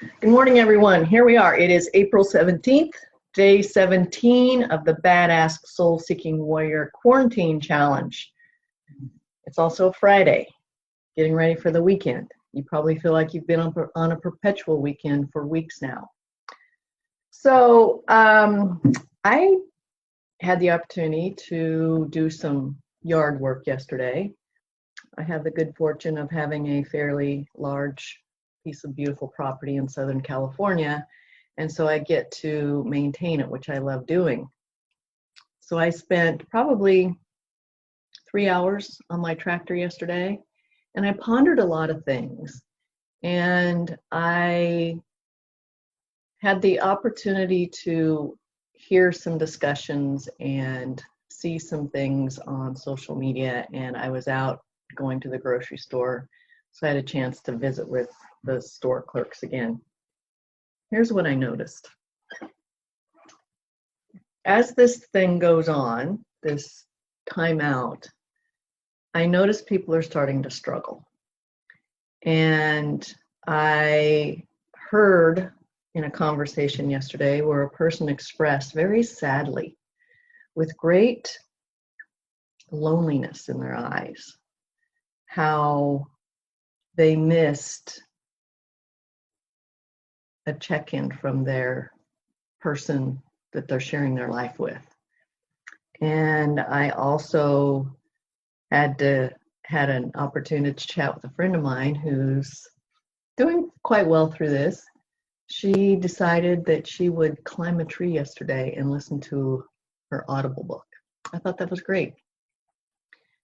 Good morning, everyone. Here we are. It is April 17th, day 17 of the Badass Soul Seeking Warrior Quarantine Challenge. It's also Friday, getting ready for the weekend. You probably feel like you've been on a perpetual weekend for weeks now. So I had the opportunity to do some yard work yesterday. I have the good fortune of having a fairly large piece of beautiful property in Southern California, and so I get to maintain it, which I love doing. So I spent probably 3 hours on my tractor yesterday, and I pondered a lot of things, and I had the opportunity to hear some discussions and see some things on social media, and I was out going to the grocery store, so I had a chance to visit with the store clerks again. Here's what I noticed. As this thing goes on, this timeout, I notice people are starting to struggle. And I heard in a conversation yesterday where a person expressed very sadly, with great loneliness in their eyes, how they missed a check-in from their person that they're sharing their life with. And I also had an opportunity to chat with a friend of mine who's doing quite well through this. She decided that she would climb a tree yesterday and listen to her Audible book. I thought that was great.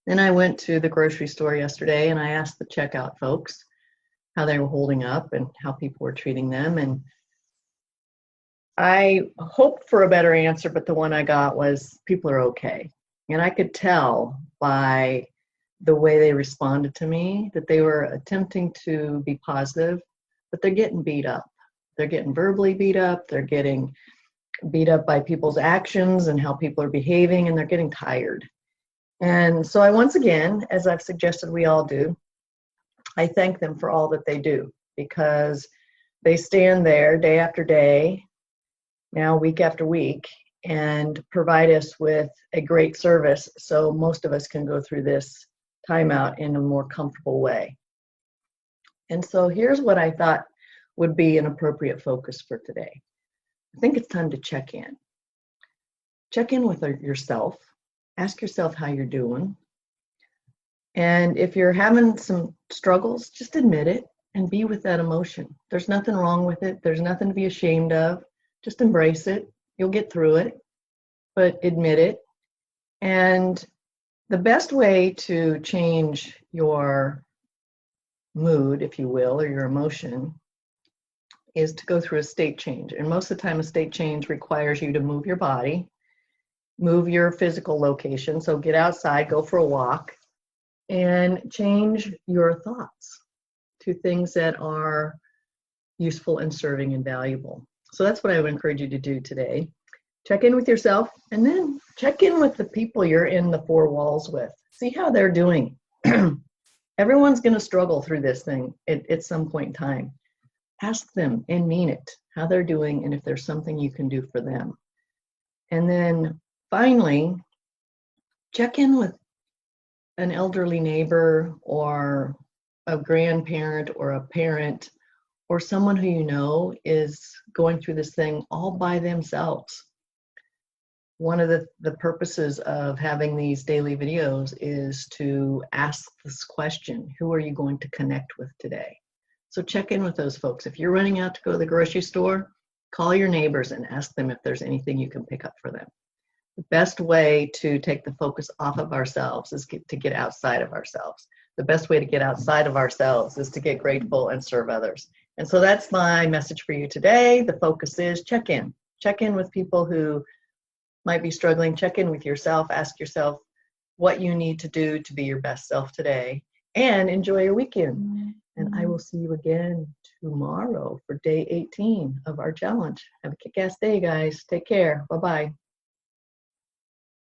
Then I went to the grocery store yesterday and I asked the checkout folks how they were holding up and how people were treating them. And I hoped for a better answer, but the one I got was people are okay. And I could tell by the way they responded to me that they were attempting to be positive, but they're getting beat up. They're getting verbally beat up. They're getting beat up by people's actions and how people are behaving, and they're getting tired. And so I, once again, as I've suggested we all do, I thank them for all that they do, because they stand there day after day, now week after week, and provide us with a great service so most of us can go through this timeout in a more comfortable way. And so here's what I thought would be an appropriate focus for today. I think it's time to check in. Check in with yourself. Ask yourself how you're doing. And if you're having some struggles, just admit it and be with that emotion. There's nothing wrong with it. There's nothing to be ashamed of. Just embrace it. You'll get through it, but admit it. And the best way to change your mood, if you will, or your emotion, is to go through a state change. And most of the time, a state change requires you to move your body, move your physical location. So get outside, go for a walk, and change your thoughts to things that are useful and serving and valuable. So that's what I would encourage you to do today. Check in with yourself, and then check in with the people you're in the four walls with. See how they're doing. Everyone's going to struggle through this thing at some point in time. Ask them and mean it, how they're doing, and if there's something you can do for them. And then finally, check in with an elderly neighbor or a grandparent or a parent or someone who you know is going through this thing all by themselves. One of the purposes of having these daily videos is to ask this question: who are you going to connect with today? So check in with those folks. If you're running out to go to the grocery store, call your neighbors and ask them if there's anything you can pick up for them. The best way to take the focus off of ourselves is to get outside of ourselves. The best way to get outside of ourselves is to get grateful and serve others. And so that's my message for you today. The focus is check in. Check in with people who might be struggling. Check in with yourself. Ask yourself what you need to do to be your best self today, and enjoy your weekend. And I will see you again tomorrow for day 18 of our challenge. Have a kick-ass day, guys. Take care. Bye-bye.